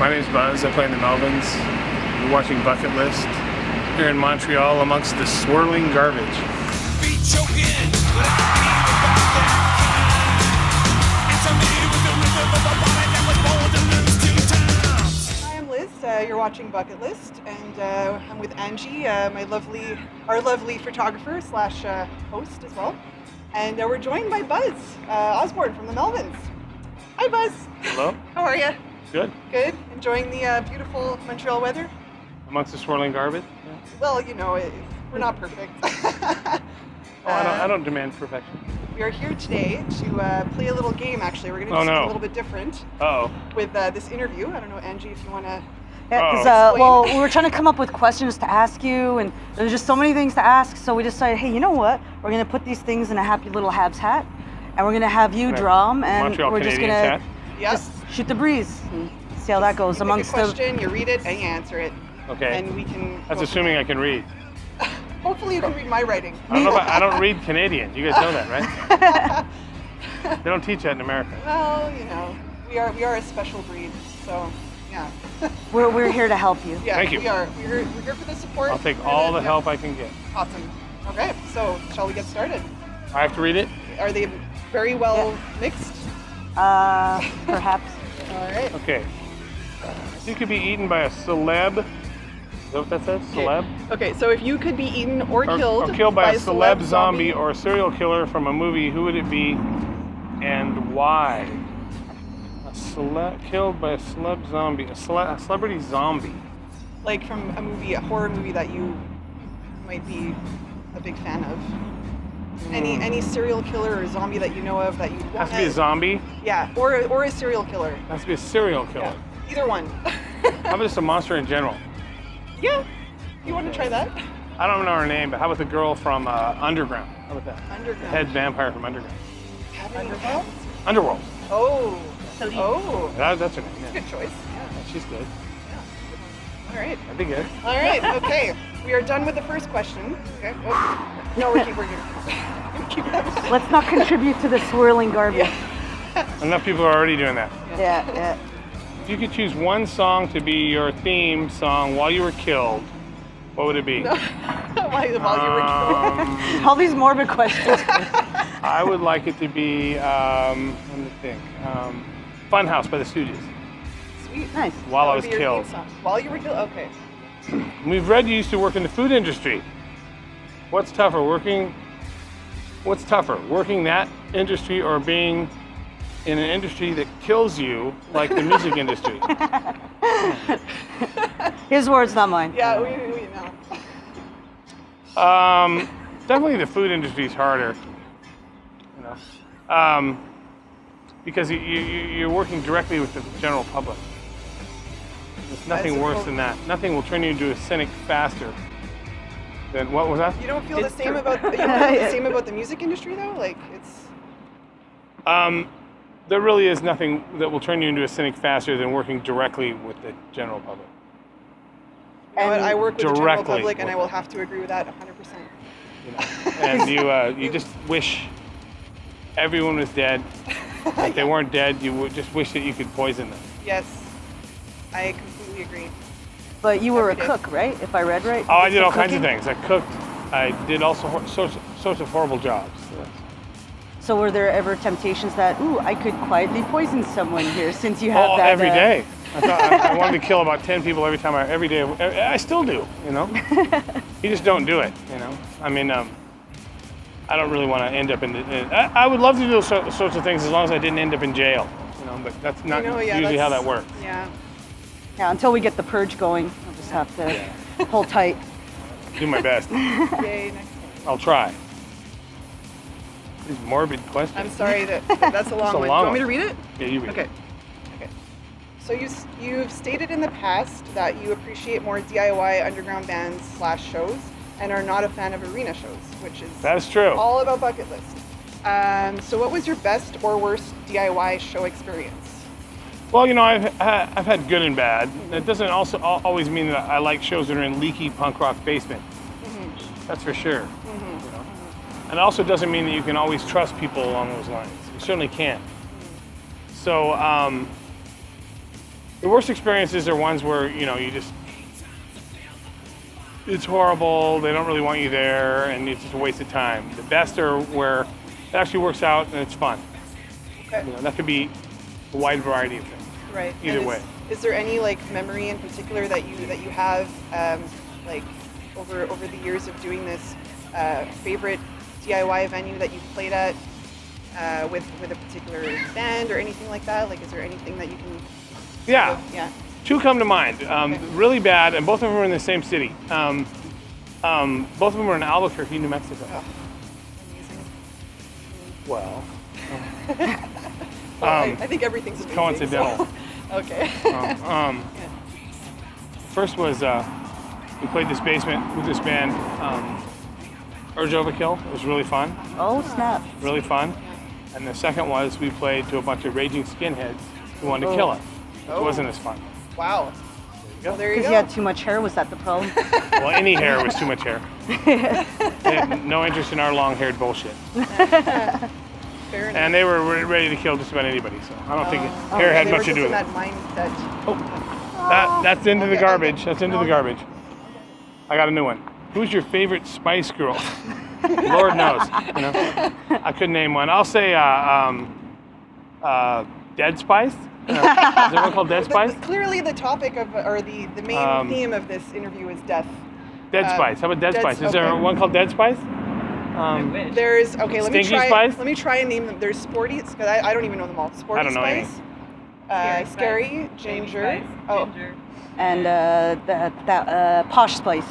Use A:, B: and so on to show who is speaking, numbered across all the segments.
A: My name's Buzz. I play in the Melvins. You're watching Bucketlist here in Montreal amongst the swirling garbage.
B: Be choking, but I be the back that kind. It's a me with the rhythm of a body that was born to lose 2 times.
C: Hi, I'm Liz. You're watching Bucketlist, and I'm with Angie, our lovely photographer slash host as well. And we're joined by Buzz Osbourne from the Melvins. Hi, Buzz.
A: Hello.
C: How are you?
A: Good.
C: Good. Enjoying the beautiful Montreal weather?
A: Amongst the swirling garbage? Yeah.
C: Well, you know, we're not perfect.
A: I don't demand perfection.
C: We are here today to play a little game, actually. We're going to do something a little bit different with this interview. I don't know, Angie, if you want to...
D: Yeah, because we were trying to come up with questions to ask you, and there's just so many things to ask, so we decided, hey, you know what? We're going to put these things in a happy little Habs hat, and we're going to have you draw them, and
A: Montreal
D: we're just going
A: Canadiens
D: to
A: hat.
D: just shoot the breeze and see how that goes.
C: You
D: amongst
C: pick a question, you read it, and you answer it.
A: Okay.
C: And we can...
A: That's assuming I can read.
C: Hopefully you can read my writing.
A: I don't know I don't read Canadian. You guys know that, right? They don't teach that in America.
C: Well, you know, we are a special breed, so yeah.
D: We're here to help you.
C: Yeah,
A: Thank you.
C: We are. We're here for the support.
A: I'll take all the help I can get.
C: Awesome. Okay, so shall we get started?
A: I have to read it?
C: Are they very well mixed?
D: Perhaps.
C: All right.
A: Okay. You could be eaten by a celeb. Is that what that says? Celeb?
C: Okay, so if you could be eaten or killed,
A: by a celeb zombie or a serial killer from a movie, who would it be and why? Killed by a celeb zombie, a celebrity zombie.
C: Like from a movie, a horror movie that you might be a big fan of. Any serial killer or zombie that you know of that you want
A: Has to be a zombie?
C: Yeah, or a serial killer.
A: Has to be a serial killer.
C: Yeah, either one.
A: How about just a monster in general?
C: Yeah, you want to try that?
A: I don't know her name, but how about the girl from Underground? How about that?
C: Underground.
A: The head vampire from Underground.
C: Underworld?
A: Underworld.
C: Oh.
A: That's her name. Yeah.
C: Good choice.
A: Yeah, she's good.
C: Yeah. All right.
A: That'd be good.
C: All right. Okay. We are done with the first question. Okay. Oh. No, we're keep that.
D: Let's not contribute to the swirling garbage.
C: Yeah.
A: Enough people are already doing that.
D: Yeah.
A: If you could choose one song to be your theme song while you were killed, what would it be?
C: While you were killed.
D: All these morbid questions.
A: I would like it to be, let me think, Funhouse by the Stooges.
C: Sweet.
D: Nice.
A: While I
C: That would
A: was
C: be your
A: killed.
C: theme song. While you were killed? Okay.
A: We've read you used to work in the food industry. What's tougher, working that industry or being in an industry that kills you, like the music industry?
D: His words, not mine.
C: Yeah, we know.
A: Definitely the food industry is harder, you know, because you're working directly with the general public. There's nothing worse than that. Nothing will turn you into a cynic faster than, what was that?
C: You don't feel the same about the music industry though? Like it's.
A: There really is nothing that will turn you into a cynic faster than working directly with the general public.
C: You know what? I work with the general
A: Directly
C: public, and
A: with
C: I will have to agree with that 100%.
A: You know, and you just wish everyone was dead. If they weren't dead, you would just wish that you could poison them.
C: Yes, I completely agree.
D: But you were a
C: Every day.
D: cook, right? If I read right?
A: Oh, I did all
D: Cooking?
A: kinds of things. I cooked. I did all sorts of horrible jobs.
D: So were there ever temptations that, I could quietly poison someone here since you have that?
A: Every day. I wanted to kill about 10 people every day. I still do, you know. You just don't do it, you know. I mean, I don't really want to end up in. I would love to do those sorts of things as long as I didn't end up in jail, you know. But that's not usually how that works.
C: Yeah.
D: Yeah, until we get the purge going, I'll just have to hold tight.
A: Do my best.
C: Yay, next one.
A: I'll try. These morbid questions.
C: I'm sorry that's a long one. Do you want me to read it?
A: Yeah, you read it.
C: Okay. So you've stated in the past that you appreciate more DIY underground bands / shows and are not a fan of arena shows, which is
A: That's true.
C: all about Bucketlist. So what was your best or worst DIY show experience?
A: Well, you know, I've had good and bad. It doesn't also always mean that I like shows that are in leaky punk rock basement. Mm-hmm. That's for sure. Mm-hmm. You know? And it also doesn't mean that you can always trust people along those lines. You certainly can't. So The worst experiences are ones where, you know, it's horrible, they don't really want you there, and it's just a waste of time. The best are where it actually works out and it's fun.
C: Okay.
A: You know, that could be a wide variety of things.
C: Right.
A: Either
C: And
A: way.
C: Is there any like memory in particular that you have like over the years of doing this favorite DIY venue that you've played at with a particular band or anything like that? Like, is there anything that you can?
A: Yeah.
C: Yeah.
A: Two come to mind. Really bad, and both of them were in the same city. Both of them were in Albuquerque, New Mexico.
C: Oh, amazing.
A: Well,
C: Well, I think everything's amazing,
A: coincidental.
C: so- Okay.
A: First was we played this basement with this band, Urge Overkill. It was really fun,
D: Oh snap!
A: really fun. And the second was we played to a bunch of raging skinheads who wanted to kill us. It wasn't as fun.
C: Wow. Well, there you
D: Because
C: go.
D: you had too much hair. Was that the problem?
A: Well, any hair was too much hair. They had no interest in our long-haired bullshit.
C: Fair enough.
A: And they were ready to kill just about anybody, so I don't think hair had
C: They
A: much
C: were
A: to do
C: just
A: with
C: in
A: it.
C: that mindset.
A: That's into the
C: Okay,
A: garbage.
C: okay.
A: That's into the garbage. I got a new one. Who's your favorite Spice Girl? Lord knows. You know, I couldn't name one. I'll say Dead Spice. Is there one called Dead Spice?
C: Clearly, the topic of or the main theme of this interview is death.
A: Dead Spice. How about Dead
C: Dead-
A: Spice? Is there
C: okay.
A: one called Dead Spice?
C: There's okay. Let me
A: Stinky
C: try.
A: Spice?
C: Let me try and name them. There's Sporty. Cause I don't even know them all. Sporty
A: I don't know any.
C: Spice. Scary, Ginger. Oh,
D: And that Posh Spice.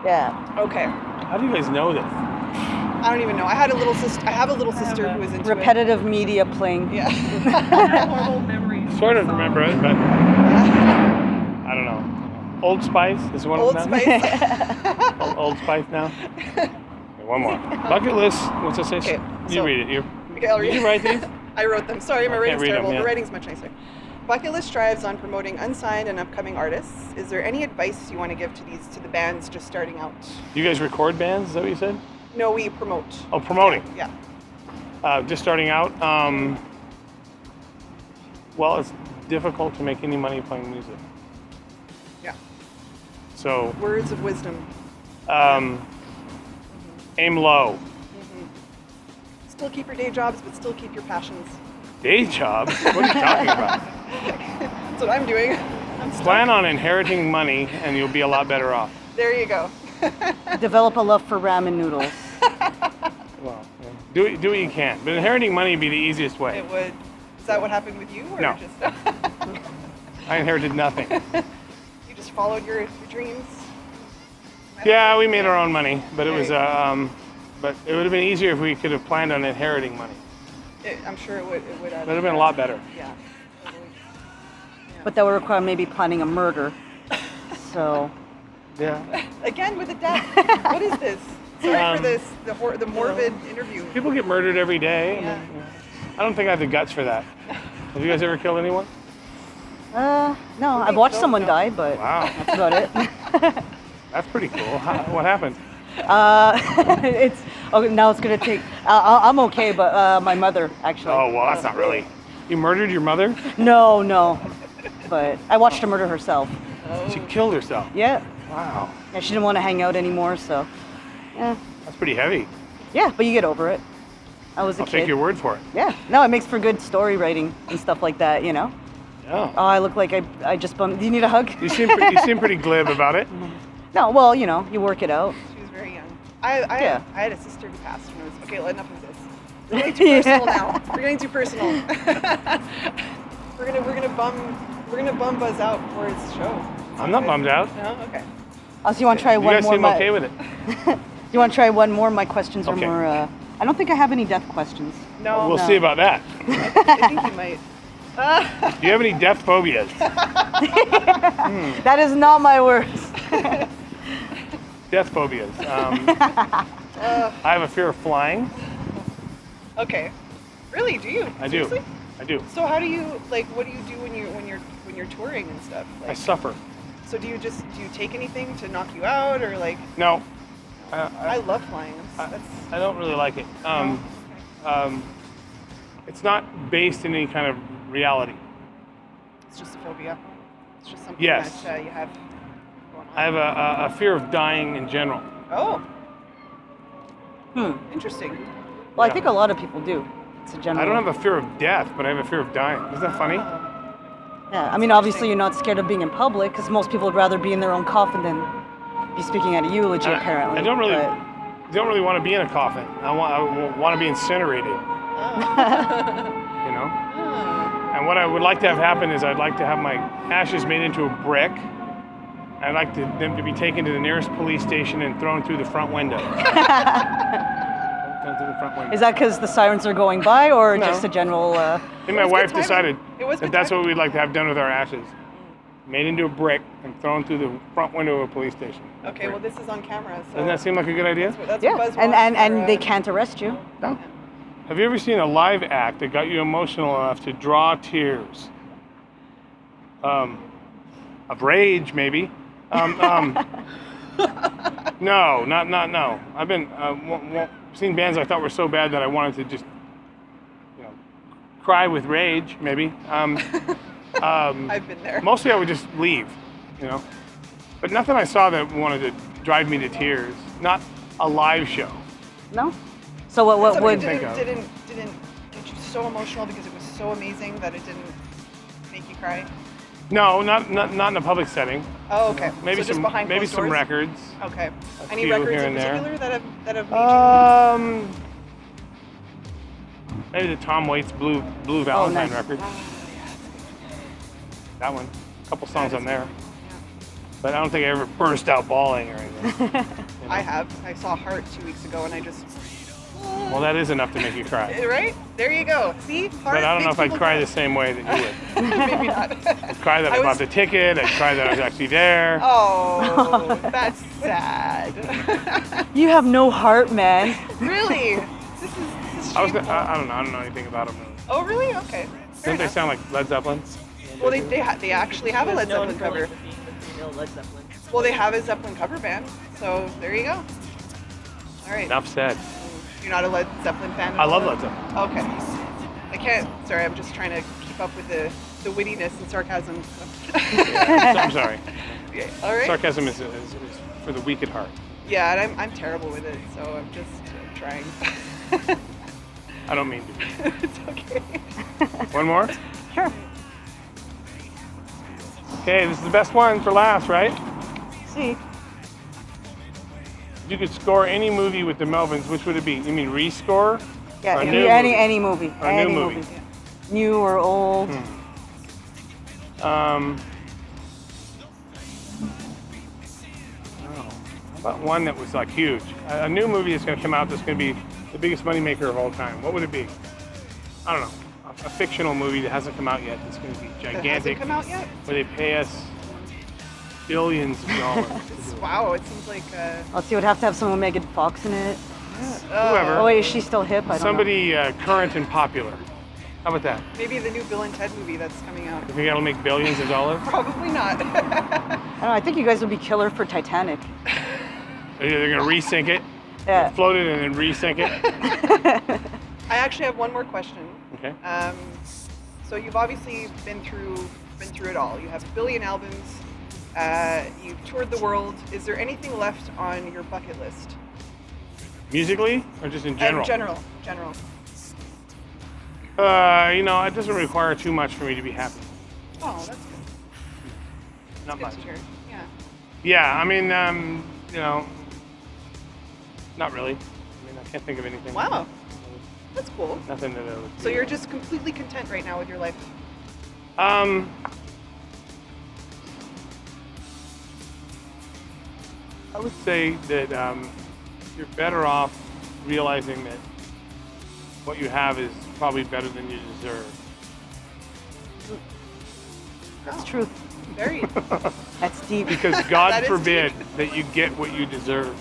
D: Yeah.
C: okay.
A: How do you guys know this?
C: I don't even know. I had a little sister. I have a little sister who was into
D: Repetitive media playing.
C: it. Yeah.
E: Horrible memories.
A: Sort of remember it, but I don't know. Old Spice is one
C: Old
A: of them.
C: Spice.
A: Old Spice now. Okay, one more. Bucket list. What's it say?
C: Okay,
A: You
C: so-
A: read it.
C: Okay, I'll read
A: Did you write these?
C: I wrote them. Sorry, my
A: I can't
C: writing's
A: read them,
C: terrible.
A: yeah.
C: The writing's much nicer. Bucket List strives on promoting unsigned and upcoming artists. Is there any advice you want to give to the bands just starting out?
A: You guys record bands? Is that what you said?
C: No, we promote.
A: Oh, promoting.
C: Yeah.
A: Just starting out. Well, it's difficult to make any money playing music.
C: Yeah.
A: So
C: Words of wisdom.
A: aim low.
C: Still keep your day jobs, but still keep your passions.
A: Day jobs? What are you talking about?
C: That's what I'm doing. I'm stuck.
A: Plan on inheriting money, and you'll be a lot better off.
C: There you go.
D: Develop a love for ramen noodles.
A: Well, yeah. do what you can. But inheriting money would be the easiest way.
C: It would. Is that what happened with you, or
A: No.
C: just
A: I inherited nothing.
C: you just followed your dreams?
A: Yeah, we made our own money, but it was
C: Right.
A: but it would have been easier if we could have planned on inheriting money.
C: I'm sure it would. It would
A: It would have been a lot better.
C: Yeah. Totally.
D: But that would require maybe planning a murder. So,
A: Yeah.
C: Again with the death. What is this? Sorry for this. The morbid interview.
A: People get murdered every day.
C: Yeah.
A: I don't think I have the guts for that. Have you guys ever killed anyone?
D: no, I've watched
C: so,
D: someone
C: no.
D: die, but
A: Wow.
D: that's about it.
A: That's pretty cool. What happened?
D: It's now it's gonna take. I'm okay, but my mother actually.
A: Oh, well, that's not really. You murdered your mother?
D: No, but I watched her murder herself.
A: She killed herself.
D: Yeah,
A: Wow.
D: yeah, she didn't want to hang out anymore, so. Yeah,
A: That's pretty heavy.
D: yeah, but you get over it. I was a
A: I'll
D: kid.
A: take your word for it.
D: Yeah, no, it makes for good story writing and stuff like that, you know.
A: Yeah.
D: Oh, I look like I just bumped. Do you need a hug?
A: You seem pretty glib about it.
D: No, well, you know, you work it out.
C: She was very young. I
D: Yeah.
C: had a sister who passed when I was okay. Enough of this. We're getting too personal now. We're getting too personal. we're gonna bum Buzz out for his show.
A: I'm not bummed out.
C: No, okay.
D: Also, you want to try
A: You
D: one
A: guys
D: more?
A: seem okay with it.
D: You want to try one more? My questions are
A: Okay.
D: more. I don't think I have any death questions.
C: No,
A: We'll see about that.
C: I think you might.
A: Do you have any death phobias?
D: That is not my words.
A: Death phobias. I have a fear of flying.
C: Okay. Really? Do you?
A: I do.
C: Seriously?
A: I do.
C: So how do you like? What do you do when you're touring and stuff?
A: I
C: Like,
A: suffer.
C: so do you take anything to knock you out, or like?
A: No.
C: I love flying. That's
A: I don't really like it.
C: okay.
A: It's not based in any kind of reality.
C: It's just a phobia. It's just something
A: Yes.
C: that you have going on.
A: I have a fear of dying in general.
C: Oh,
D: Hmm.
C: interesting.
D: Well,
A: Yeah.
D: I think a lot of people do. It's a general.
A: I don't have a fear of death, but I have a fear of dying. Isn't that funny?
D: Yeah, I mean, obviously you're not scared of being in public because most people would rather be in their own coffin than be speaking at a eulogy. Apparently,
A: I don't really,
D: but-
A: don't really want to be in a coffin. I want to be incinerated. You know. And what I would like to have happen is I'd like to have my ashes made into a brick. I'd like them to be taken to the nearest police station and thrown through the front window. Thrown through the front window.
D: Is that because the sirens are going by, or
A: No.
D: just a general?
A: I think my
C: was
A: wife
C: good timing.
A: decided
C: It was
A: that
C: good
A: that's
C: timing.
A: what we'd like to have done with our ashes. Made into a brick and thrown through the front window of a police station.
C: Okay, well, this is on camera, so
A: Doesn't that seem like a good idea?
C: that's
D: Yeah,
C: what Buzz
D: and
C: wants for,
D: they can't arrest you.
A: No. Have you ever seen a live act that got you emotional enough to draw tears? Of rage, maybe. No, no. I've been seen bands I thought were so bad that I wanted to just, cry with rage, maybe.
C: I've been there.
A: Mostly I would just leave, But nothing I saw that wanted to drive me to tears. Not a live show.
D: No. So what
C: Something
D: would?
A: think of.
C: didn't get you so emotional because it was so amazing that it didn't make you cry?
A: No, not in a public setting.
C: Oh, okay.
A: Maybe
C: so just
A: some
C: behind
A: maybe
C: closed
A: some
C: doors?
A: records.
C: Okay.
A: A
C: Any
A: few
C: records
A: here
C: in
A: and there.
C: particular that have made you?
A: Maybe the Tom Waits Blue Valentine
D: nice.
A: record. That one. A couple songs on there. But I don't think I ever burst out bawling or anything.
C: I have. I saw Heart 2 weeks ago, and I just.
A: Well, that is enough to make you cry.
C: Right? There you go. See? Heart
A: But I don't know
C: makes
A: if I'd
C: people
A: cry the same way that you would.
C: Maybe not.
A: I'd cry that I
C: I
A: bought
C: was-
A: the ticket. I'd cry that I was actually there.
C: Oh, that's sad.
D: You have no heart, man.
C: Really? This is
A: I
C: shameful.
A: don't know. I don't know anything about them.
C: Oh, really? Okay. Fair
A: Don't they
C: enough.
A: sound like Led Zeppelin?
C: Well, they actually have a Led Zeppelin cover.
E: Led Zeppelin.
C: Well, they have a Zeppelin cover band, so there you go. All right.
A: Enough said.
C: You're not a Led Zeppelin fan? at
A: I love
C: all?
A: Led Zeppelin.
C: Okay. I can't. Sorry, I'm just trying to keep up with the wittiness and sarcasm.
A: I'm sorry.
C: Yeah, all right.
A: Sarcasm is for the weak at heart.
C: Yeah, and I'm terrible with it, so I'm just trying.
A: I don't mean to.
C: It's okay.
A: One more?
D: Sure.
A: Okay, this is the best one for last, right?
D: See.
A: If you could score any movie with the Melvins, which would it be? You mean rescore?
D: Yeah.
A: Or
D: It
A: new
D: could be any
A: movie?
D: movie.
A: Or new
D: Any
A: movie.
D: New or old.
A: How about one that was like huge? A new movie that's going to come out that's going to be the biggest moneymaker of all time. What would it be? I don't know. A fictional movie that hasn't come out yet that's going to be
C: That
A: gigantic.
C: hasn't come out yet?
A: Where they pay us billions of dollars.
C: Wow, it seems like
D: Let's see. Would have to have someone Megan Fox in it.
A: Whoever.
D: Oh wait, is she still hip? I don't know.
A: Somebody current and popular. How about that?
C: maybe the new Bill and Ted movie that's coming out.
A: You think that'll make billions of dollars?
C: Probably not.
D: I don't know. I think you guys would be killer for Titanic.
A: They're going to resync it,
D: Yeah.
A: float it, and then resync it.
C: I actually have one more question.
A: Okay.
C: So you've obviously been through it all. You have a billion albums. You've toured the world. Is there anything left on your bucket list?
A: Musically or just in general?
C: General.
A: It doesn't require too much for me to be happy.
C: Oh, that's good.
A: Not
C: Good
A: much.
C: to hear. Yeah.
A: Yeah, I mean, not really. I mean, I can't think of anything.
C: Wow. That's cool.
A: Nothing that I would
C: So you're just completely content right now with your life.
A: I would say that you're better off realizing that what you have is probably better than you deserve.
D: That's truth.
C: Very.
D: That's deep.
A: Because God
C: That is
A: forbid
C: deep.
A: that you get what you deserve.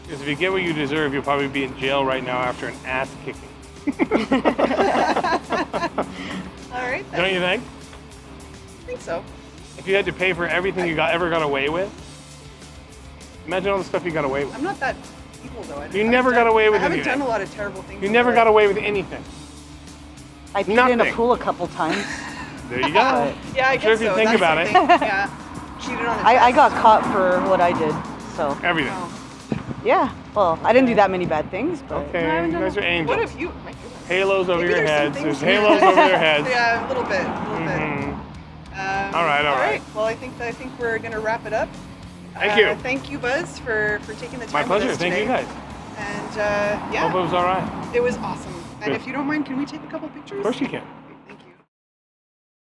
A: Because if you get what you deserve, you'll probably be in jail right now after an ass kicking.
C: All right then.
A: Don't you think?
C: I think so.
A: If you had to pay for everything you ever got away with, imagine all the stuff you got away with.
C: I'm not that evil though.
A: You never got away with
C: I haven't
A: anything.
C: done a lot of terrible things.
A: You
C: in
A: never
C: my
A: got
C: life.
A: away with anything.
D: I peed in a
A: Nothing.
D: pool a couple times.
A: There you go.
C: Yeah, I
A: I'm sure
C: guess
A: if you
C: so.
A: think
C: That's
A: about
C: the
A: it.
C: thing. Yeah. Cheated on the
D: I
C: test.
D: got caught for what I did. So
A: Everything.
C: Oh.
D: yeah. Well, I didn't do that many bad things, but
A: Okay, you guys are angels.
C: What have you? My goodness.
A: Halos over
C: Maybe
A: your
C: there's some
A: heads.
C: things
A: There's
C: in
A: halos
C: there.
A: over their heads.
C: Yeah, a little bit. A little bit.
A: Mhm. All right.
C: All right. Well, I think we're gonna wrap it up.
A: Thank you.
C: Thank you, Buzz, for taking the time.
A: My pleasure.
C: With us
A: Thank
C: today.
A: you guys.
C: And
A: Hope it
C: yeah,
A: was all right.
C: it was awesome. And
A: Good.
C: if you don't mind, can we take a couple pictures?
A: Of course you can.